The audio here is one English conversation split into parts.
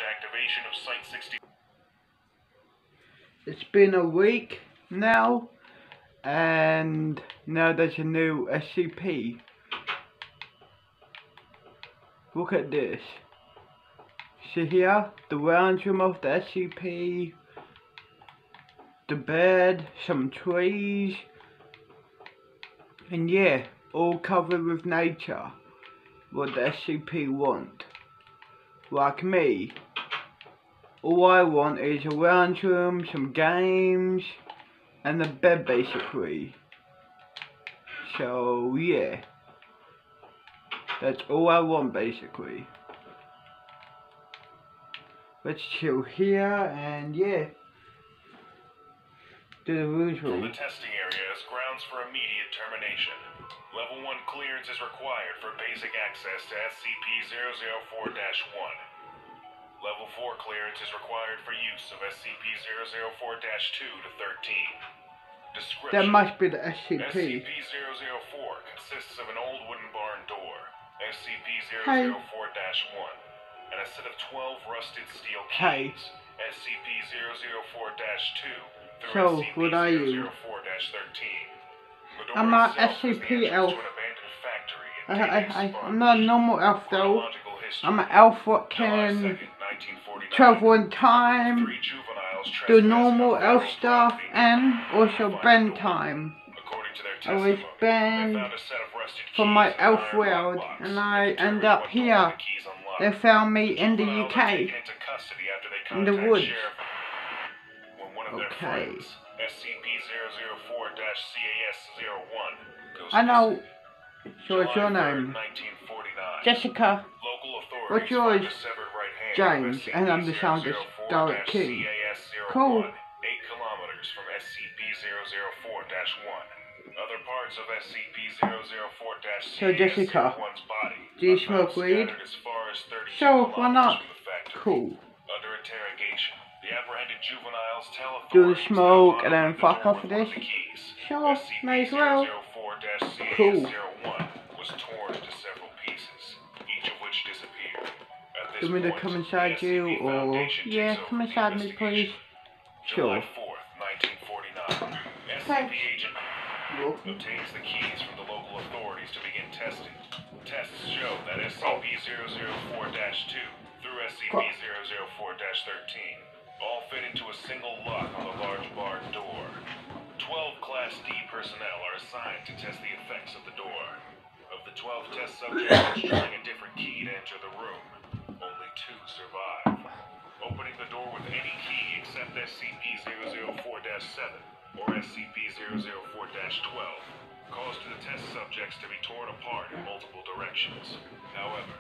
activation of Site-60. It's been a week now, and now there's a new SCP. Look at this. See here, the round room of the SCP, the bed, some trees, and yeah, all covered with nature. What the SCP want. Like me, all I want is a lounge room, some games, and a bed basically. So yeah, that's all I want basically. Let's chill here and yeah, do the usual. The testing area is grounds for immediate termination. Level 1 clearance is required for basic access to SCP-004-1. Level 4 clearance is required for use of SCP-004-2 to 13. Description. That must be the SCP. SCP-004 consists of an old wooden barn door, SCP-004-1, and a set of 12 rusted steel keys, SCP-004-2 through SCP-004-13. I'm not SCP elf. I'm not a normal elf though. I'm an elf what can travel in time, do normal elf stuff, and also bend time. I was banned from my elf world, and I end up here. They found me in the UK, in the woods. Okay. I know. So what's your name? Jessica. What's yours? James. And I'm the soundest Derek King. Cool. 8 kilometers from SCP-004-1. Other parts of SCP-004-1's So Jessica, do you smoke weed? So why not? Cool. Under interrogation, the apprehended juveniles tell Do the authorities smoke that and then fuck off of this? Sure, may as well. Cool. was torn into several pieces, each of which disappeared. At this Do you want me to point, come inside the you, SCP or Foundation yeah, takes come over the inside me, investigation. please. Sure. July 4th, 1949. SCP Thanks. agent obtains the keys from the local authorities to begin testing. Tests show that SCP-004-2 through SCP-004-13 all fit into a single lock on the large barn door. 12 Class D personnel are assigned to test the effects of the door. Of the 12 test subjects trying a different key to enter the room, only 2 survive. Opening the door with any key except SCP-004-7 or SCP-004-12 caused the test subjects to be torn apart in multiple directions. However,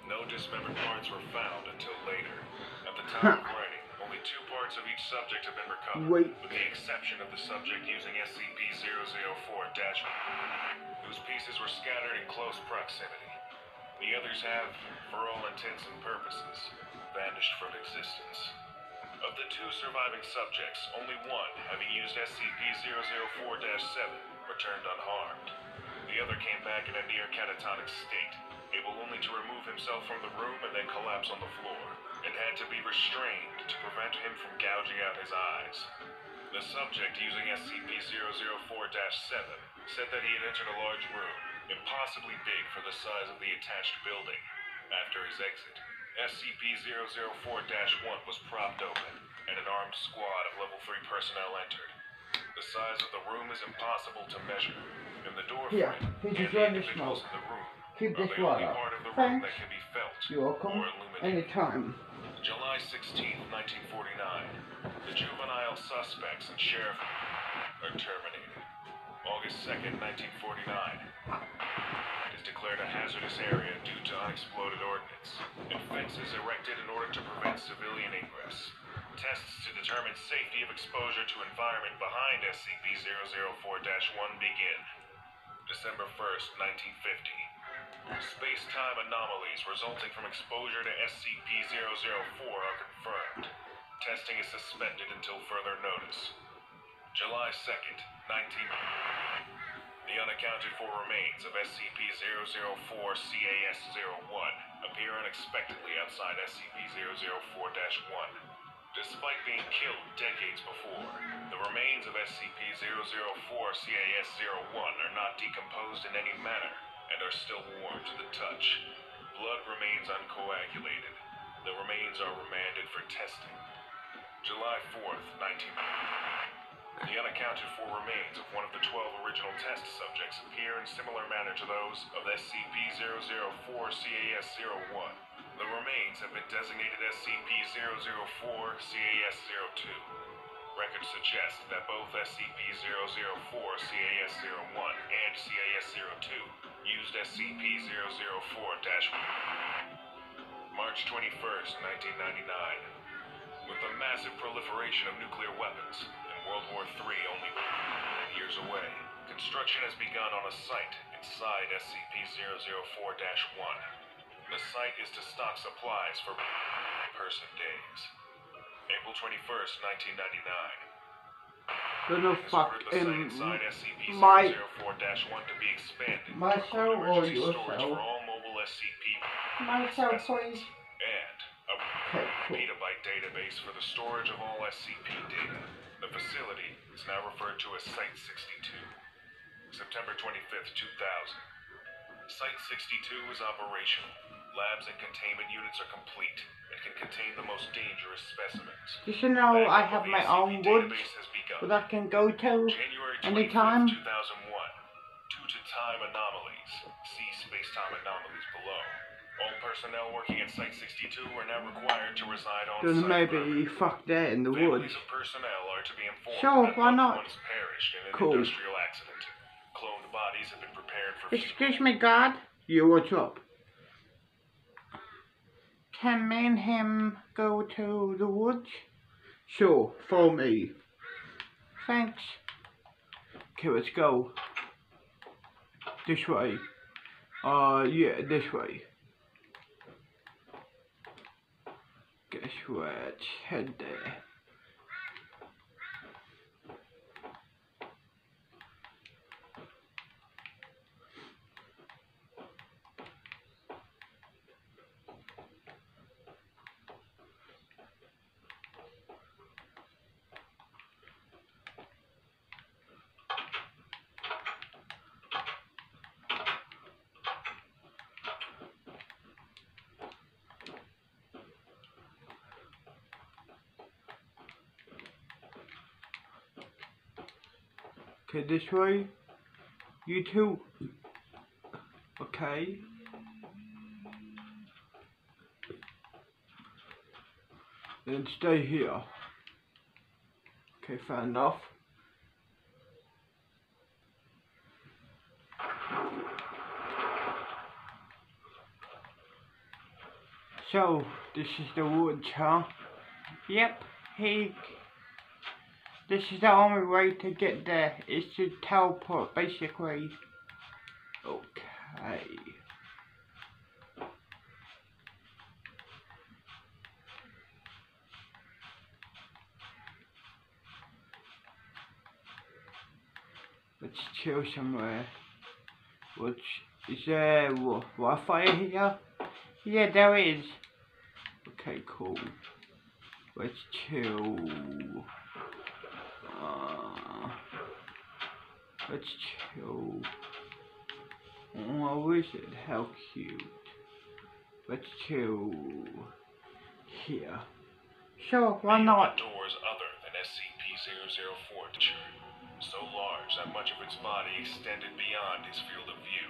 no dismembered parts were found until later. At the time of writing, only 2 parts of each subject have been recovered, with the exception of the subject using SCP-004-1, whose pieces were scattered in close proximity. The others have, for all intents and purposes, vanished from existence. Of the 2 surviving subjects, only one, having used SCP-004-7, returned unharmed. The other came back in a near catatonic state, able only to remove himself from the room and then collapse on the floor, and had to be restrained to prevent him from gouging out his eyes. The subject using SCP-004-7 said that he had entered a large room, impossibly big for the size of the attached building. After his exit, SCP-004-1 was propped open, and an armed squad of Level 3 personnel entered. The size of the room is impossible to measure, and the door frame and the individuals in the room Keep are this the only water. part of the room Thanks. that can be felt You're welcome. or illuminated. Anytime. July 16, 1949. The juvenile suspects and sheriff are terminated. August 2nd, 1949. Is declared a hazardous area due to unexploded ordnance, and fences erected in order to prevent civilian ingress. Tests to determine safety of exposure to environment behind SCP-004-1 begin. December 1st, 1950. Space-time anomalies resulting from exposure to SCP-004 are confirmed. Testing is suspended until further notice. July 2nd, The unaccounted for remains of SCP-004-CAS-01 appear unexpectedly outside SCP-004-1. Despite being killed decades before, the remains of SCP-004-CAS-01 are not decomposed in any manner and are still warm to the touch. Blood remains uncoagulated. The remains are remanded for testing. July 4th, 1990. The unaccounted for remains of one of the 12 original test subjects appear in similar manner to those of SCP-004-CAS-01. The remains have been designated SCP-004-CAS-02. Records suggest that both SCP-004-CAS-01 and CAS-02 used SCP-004-1. March 21st, 1999. With the massive proliferation of nuclear weapons, World War III only years away, construction has begun on a site inside SCP-004-1. The site is to stock supplies for person days. April 21st, 1999. Gonna fuck in SCP-004-1 to be expanded. myself or Emergency storage yourself? for all mobile SCP Myself, please. and a petabyte database for the storage of all SCP data. The facility is now referred to as Site-62. September 25th, 2000. Site-62 is operational. Labs and containment units are complete and can contain the most dangerous specimens. Just so you know, I have my own woods that I can go to anytime. 2001. Due to time anomalies, see space-time anomalies below. All personnel working at Site-62 are now required to reside on Then site. maybe fuck that in the woods. Families of personnel are to be informed Sure, that why loved not? ones perished in an Cool. industrial accident. Cloned bodies have been prepared for Excuse me, God. You, what's up? Can me and him go to the woods? Sure, follow me. Thanks. Okay, let's go. This way. Yeah, this way. Guess let's head there. Okay, this way. You too. Okay. Then stay here. Okay, fair enough. So, this is the woods, huh? Yep, this is the only way to get there, is to teleport, basically. Okay. Let's chill somewhere. Is there Wi-Fi here? Yeah, there is. Okay, cool. Let's chill. Let's chill. Oh, is it? How cute. Let's chill here. Sure, why not? Doors other than SCP-004 so large that much of its body extended beyond his field of view.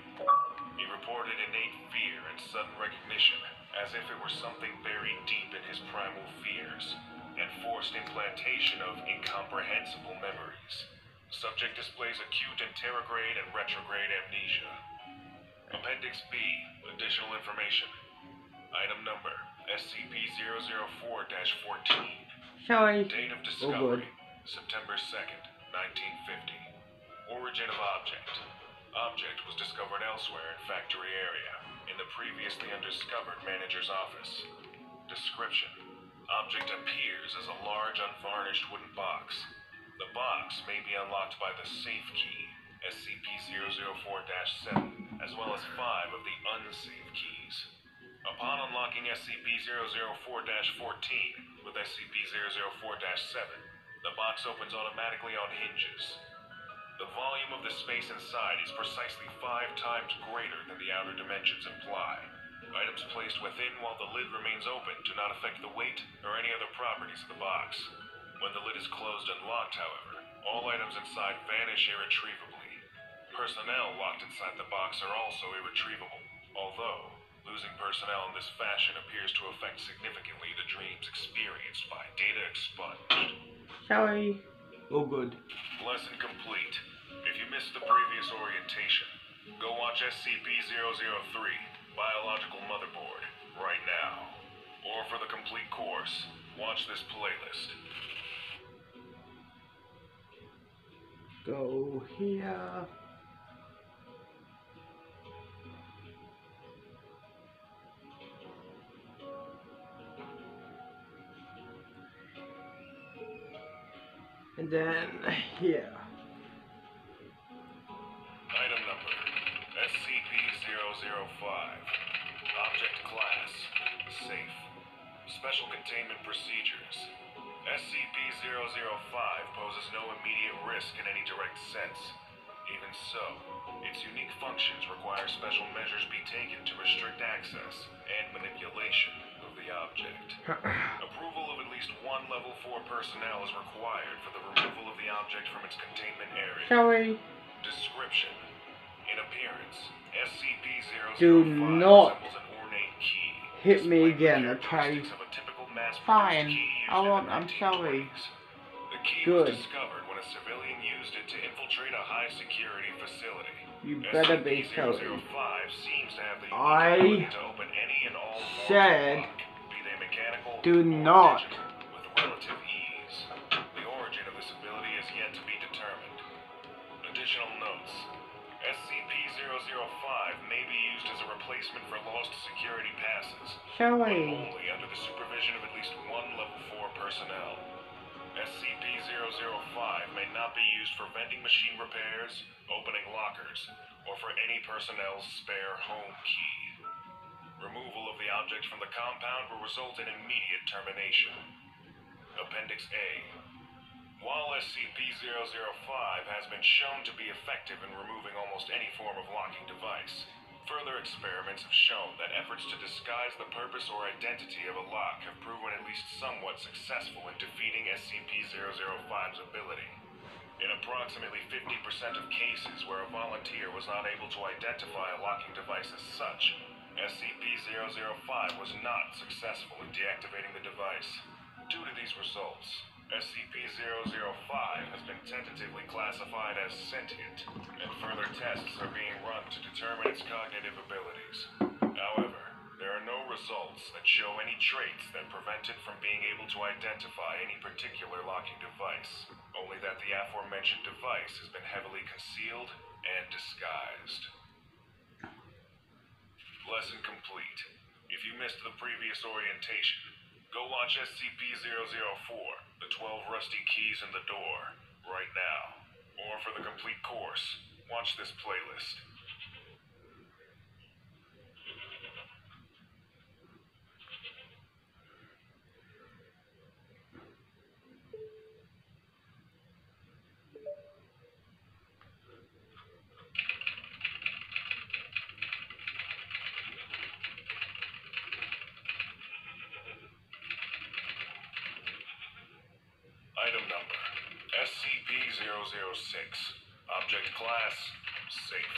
He reported innate fear and sudden recognition, as if it were something buried deep in his primal fears, and forced implantation of incomprehensible memories. Subject displays acute anterograde and retrograde amnesia. Appendix B, additional information. Item number, SCP-004-14. Sorry. Date of discovery, September 2nd, 1950. Origin of object. Object was discovered elsewhere in factory area, in the previously undiscovered manager's office. Description. Object appears as a large unvarnished wooden box. The box may be unlocked by the safe key. SCP-004-7, as well as 5 of the unsaved keys. Upon unlocking SCP-004-14 with SCP-004-7, the box opens automatically on hinges. The volume of the space inside is precisely 5 times greater than the outer dimensions imply. Items placed within while the lid remains open do not affect the weight or any other properties of the box. When the lid is closed and locked, however, all items inside vanish irretrievably. Personnel locked inside the box are also irretrievable, although losing personnel in this fashion appears to affect significantly the dreams experienced by data expunged. Sorry. Oh, good. Lesson complete. If you missed the previous orientation, go watch SCP-003, Biological Motherboard, right now. Or for the complete course, watch this playlist. Go here. And then here. Item number, SCP-005. Object class, safe. Special containment procedures. SCP-005 poses no immediate risk in any direct sense. Even so, its unique functions require special measures be taken to restrict access and manipulation of the object. Approval of at least 1 Level 4 personnel is required for the removal of the object from its containment area. Sorry. Description. In appearance, SCP-005 Do not resembles an ornate key. hit me displaying the again, okay? characteristics of a typical mass-produced Fine. key used I in the won't, I'm sorry. 1920s. The key Good. was discovered when a civilian used it to infiltrate a high-security facility. You better be sorry. SCP-005 seems to have the I ability to open any and all forms said of lock, be they mechanical do or not. digital, with relative ease. The origin of this ability is yet to be determined. Additional notes. SCP-005 may be used as a replacement for lost security passes, but Sorry. only under the supervision of at least 1 Level 4 personnel. SCP-005 may not be used for vending machine repairs, opening lockers, or for any personnel's spare home key. Removal of the object from the compound will result in immediate termination. Appendix A. While SCP-005 has been shown to be effective in removing almost any form of locking device, further experiments have shown that efforts to disguise the purpose or identity of a lock have proven at least somewhat successful in defeating SCP-005's ability. In approximately 50% of cases where a volunteer was not able to identify a locking device as such, SCP-005 was not successful in deactivating the device. Due to these results, SCP-005 has been tentatively classified as sentient, and further tests are being run to determine its cognitive abilities. However, there are no results that show any traits that prevent it from being able to identify any particular locking device, only that the aforementioned device has been heavily concealed and disguised. Lesson complete. If you missed the previous orientation, go watch SCP-004, the 12 Rusty Keys in the Door, right now. Or for the complete course, watch this playlist. Item number, SCP-006. Object class, safe.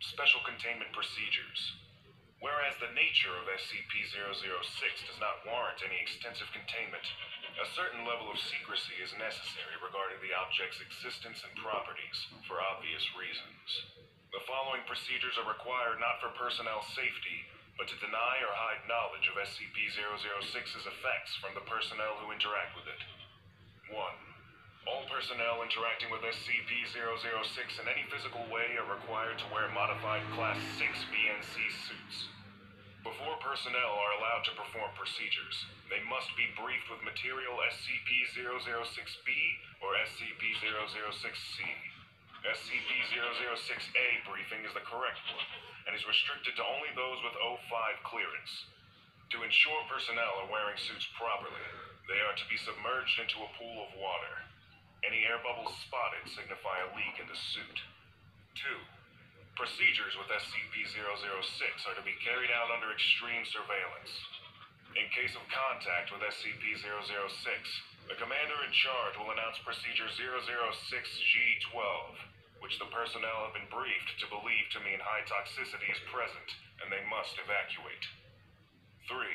Special containment procedures. Whereas the nature of SCP-006 does not warrant any extensive containment, a certain level of secrecy is necessary regarding the object's existence and properties, for obvious reasons. The following procedures are required not for personnel safety, but to deny or hide knowledge of SCP-006's effects from the personnel who interact with it. 1. All personnel interacting with SCP-006 in any physical way are required to wear modified Class 6 BNC suits. Before personnel are allowed to perform procedures, they must be briefed with material SCP-006-B or SCP-006-C. SCP-006-A briefing is the correct one, and is restricted to only those with O5 clearance. To ensure personnel are wearing suits properly, they are to be submerged into a pool of water. Any air bubbles spotted signify a leak in the suit. 2. Procedures with SCP-006 are to be carried out under extreme surveillance. In case of contact with SCP-006, the commander in charge will announce Procedure 006-G12, which the personnel have been briefed to believe to mean high toxicity is present, and they must evacuate. 3.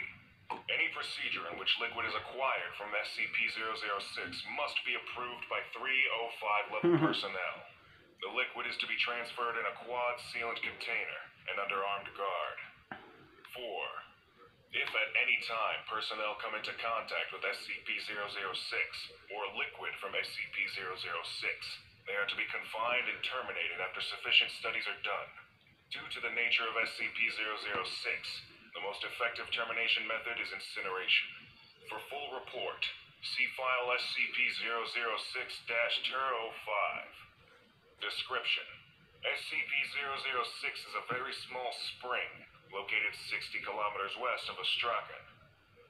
Any procedure in which liquid is acquired from SCP-006 must be approved by 3 O5 level personnel. The liquid is to be transferred in a quad sealant container and under armed guard. 4. If at any time personnel come into contact with SCP-006 or liquid from SCP-006, they are to be confined and terminated after sufficient studies are done. Due to the nature of SCP-006, the most effective termination method is incineration. For full report, see file SCP-006-05. Description: SCP-006 is a very small spring located 60 kilometers west of Astrakhan.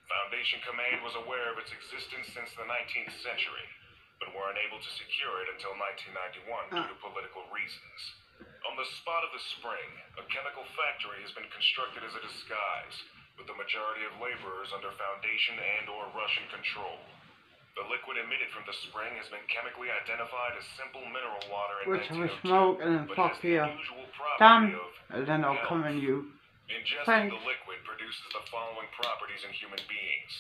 Foundation Command was aware of its existence since the 19th century, but were unable to secure it until 1991 due to political reasons. On the spot of the spring, a chemical factory has been constructed as a disguise, with the majority of laborers under Foundation and/or Russian control. The liquid emitted from the spring has been chemically identified as simple mineral water in Which will 1902, smoke and then but fuck has the you. unusual property Damn, of and then I'll come health. in you. Ingesting the liquid produces the following properties in human beings: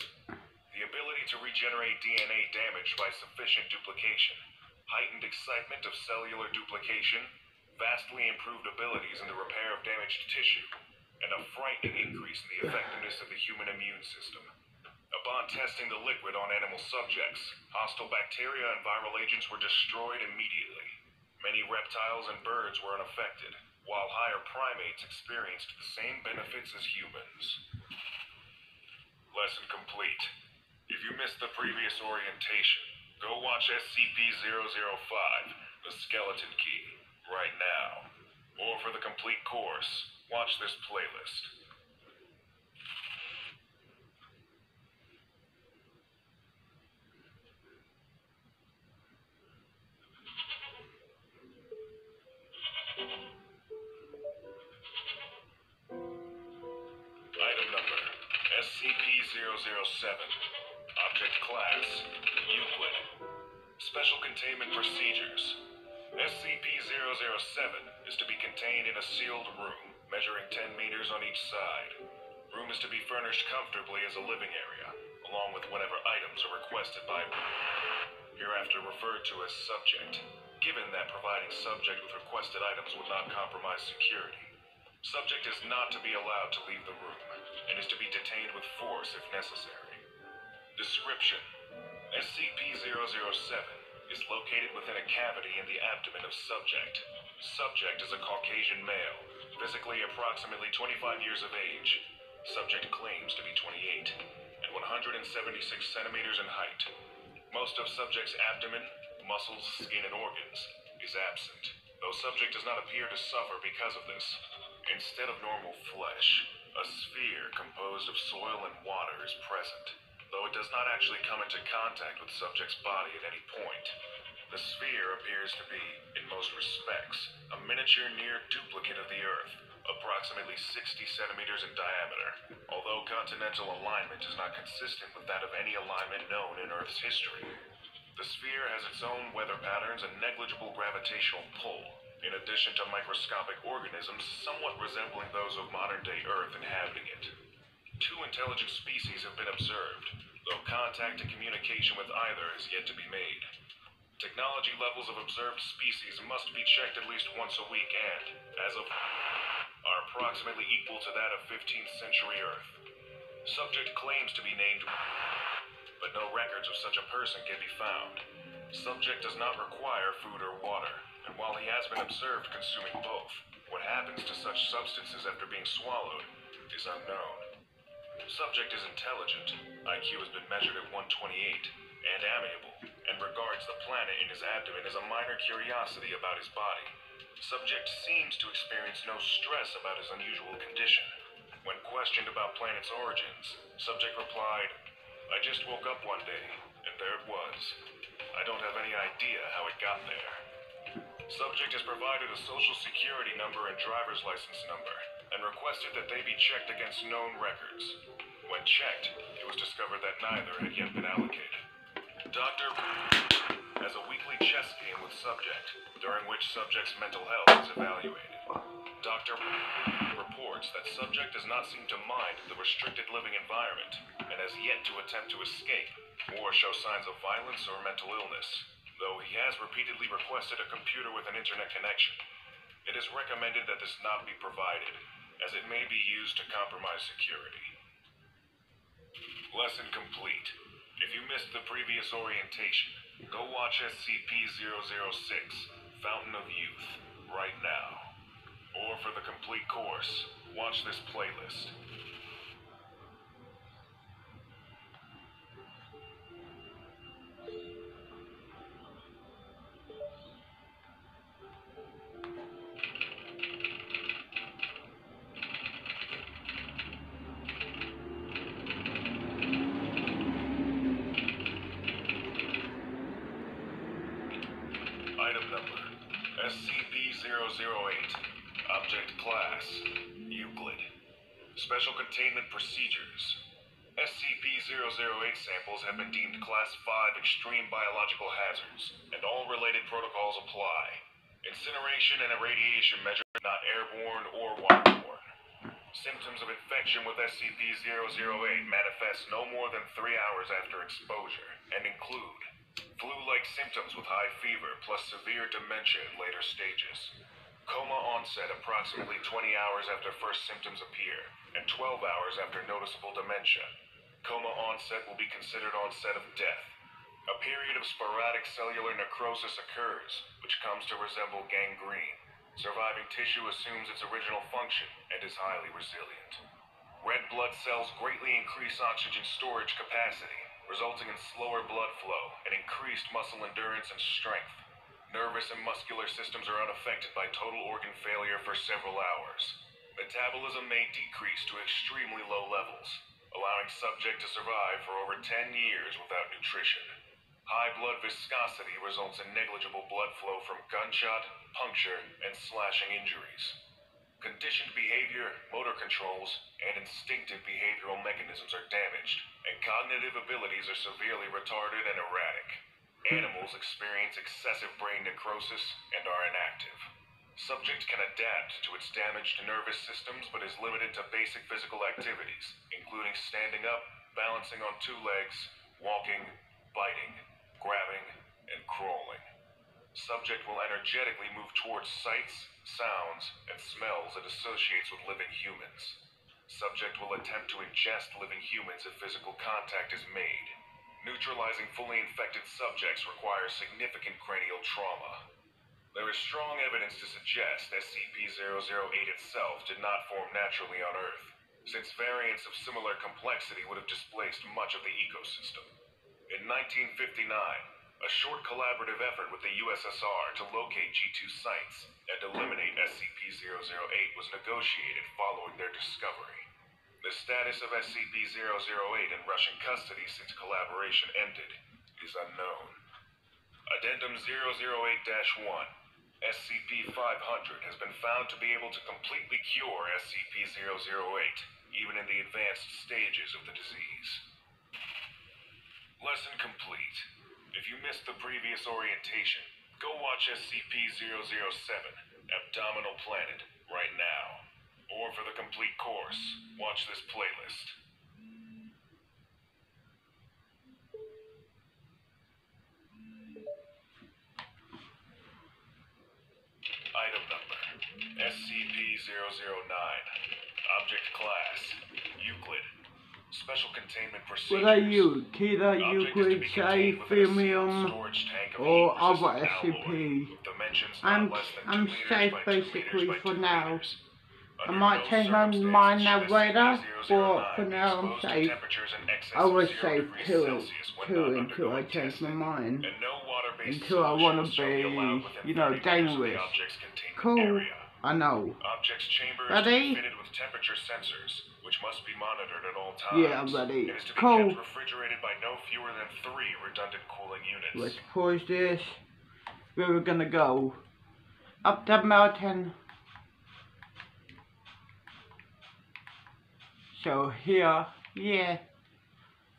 the ability to regenerate DNA damaged by sufficient duplication, heightened excitement of cellular duplication, vastly improved abilities in the repair of damaged tissue, and a frightening increase in the effectiveness of the human immune system. Upon testing the liquid on animal subjects, hostile bacteria and viral agents were destroyed immediately. Many reptiles and birds were unaffected, while higher primates experienced the same benefits as humans. Lesson complete. If you missed the previous orientation, go watch SCP-005, The Skeleton Key, right now. Or for the complete course, watch this playlist. Item number: SCP-007. Object Class: Euclid. Special Containment Procedures: SCP-007 is to be contained in a sealed room, measuring 10 meters on each side. Room is to be furnished comfortably as a living area, along with whatever items are requested by hereafter referred to as Subject, given that providing Subject with requested items would not compromise security. Subject is not to be allowed to leave the room, and is to be detained with force if necessary. Description: SCP-007 is located within a cavity in the abdomen of Subject. Subject is a Caucasian male, physically approximately 25 years of age. Subject claims to be 28, and 176 centimeters in height. Most of Subject's abdomen, muscles, skin, and organs is absent, though Subject does not appear to suffer because of this. Instead of normal flesh, a sphere composed of soil and water is present, though it does not actually come into contact with Subject's body at any point. The sphere appears to be, in most respects, a miniature near duplicate of the Earth, approximately 60 centimeters in diameter, although continental alignment is not consistent with that of any alignment known in Earth's history. The sphere has its own weather patterns and negligible gravitational pull, in addition to microscopic organisms somewhat resembling those of modern-day Earth inhabiting it. 2 intelligent species have been observed, though contact and communication with either is yet to be made. Technology levels of observed species must be checked at least once a week and, as of are approximately equal to that of 15th century Earth. Subject claims to be named, but no records of such a person can be found. Subject does not require food or water, and while he has been observed consuming both, what happens to such substances after being swallowed is unknown. Subject is intelligent. IQ has been measured at 128, and amiable. and regards the planet in his abdomen as a minor curiosity about his body. Subject seems to experience no stress about his unusual condition. When questioned about planet's origins, subject replied, "I just woke up one day, and there it was. I don't have any idea how it got there." Subject has provided a social security number and driver's license number, and requested that they be checked against known records. When checked, it was discovered that neither had yet been allocated. Dr. has a weekly chess game with subject, during which subject's mental health is evaluated. Dr. reports that subject does not seem to mind the restricted living environment, and has yet to attempt to escape, or show signs of violence or mental illness, though he has repeatedly requested a computer with an internet connection. It is recommended that this not be provided, as it may be used to compromise security. Lesson complete. If you missed the previous orientation, go watch SCP-006, Fountain of Youth, right now. Or for the complete course, watch this playlist. Item number, SCP-008. Object Class, Euclid. Special Containment Procedures. SCP-008 samples have been deemed Class 5 extreme biological hazards, and all related protocols apply. Incineration and irradiation measures not airborne or waterborne. Symptoms of infection with SCP-008 manifest no more than 3 hours after exposure, and include flu-like symptoms with high fever plus severe dementia in later stages. Coma onset approximately 20 hours after first symptoms appear, and 12 hours after noticeable dementia. Coma onset will be considered onset of death. A period of sporadic cellular necrosis occurs, which comes to resemble gangrene. Surviving tissue assumes its original function and is highly resilient. Red blood cells greatly increase oxygen storage capacity, resulting in slower blood flow and increased muscle endurance and strength. Nervous and muscular systems are unaffected by total organ failure for several hours. Metabolism may decrease to extremely low levels, allowing subject to survive for over 10 years without nutrition. High blood viscosity results in negligible blood flow from gunshot, puncture, and slashing injuries. Conditioned behavior, motor controls, and instinctive behavioral mechanisms are damaged, and cognitive abilities are severely retarded and erratic. Animals experience excessive brain necrosis and are inactive. Subject can adapt to its damaged nervous systems but is limited to basic physical activities, including standing up, balancing on 2 legs, walking, biting, grabbing, and crawling. Subject will energetically move towards sights, sounds, and smells it associates with living humans. Subject will attempt to ingest living humans if physical contact is made. Neutralizing fully infected subjects requires significant cranial trauma. There is strong evidence to suggest SCP-008 itself did not form naturally on Earth, since variants of similar complexity would have displaced much of the ecosystem. In 1959, a short collaborative effort with the USSR to locate G2 sites and eliminate SCP-008 was negotiated following their discovery. The status of SCP-008 in Russian custody since collaboration ended is unknown. Addendum 008-1, SCP-500 has been found to be able to completely cure SCP-008, even in the advanced stages of the disease. Lesson complete. If you missed the previous orientation, go watch SCP-007, Abdominal Planet, right now. Or for the complete course, watch this playlist. Item number, SCP-009. Object Class, Euclid. Special Containment Procedures. Were they Euclid, say, Fermium, or other SCP? I'm safe basically for now. I might change my mind now later, but for now I'm safe. I was safe too until I change my mind. Until I want to be, you know, dangerous. Cool. I know. Objects chambers Ready? fitted with temperature sensors, which must be monitored at all times. Yeah, I'm ready. It is to be Cool. kept refrigerated by no fewer than 3 redundant cooling units. Let's pause this. Where we're gonna go? Up the mountain. So here, yeah.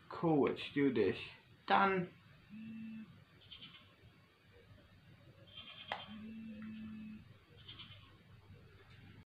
Cool, let's do this. Done.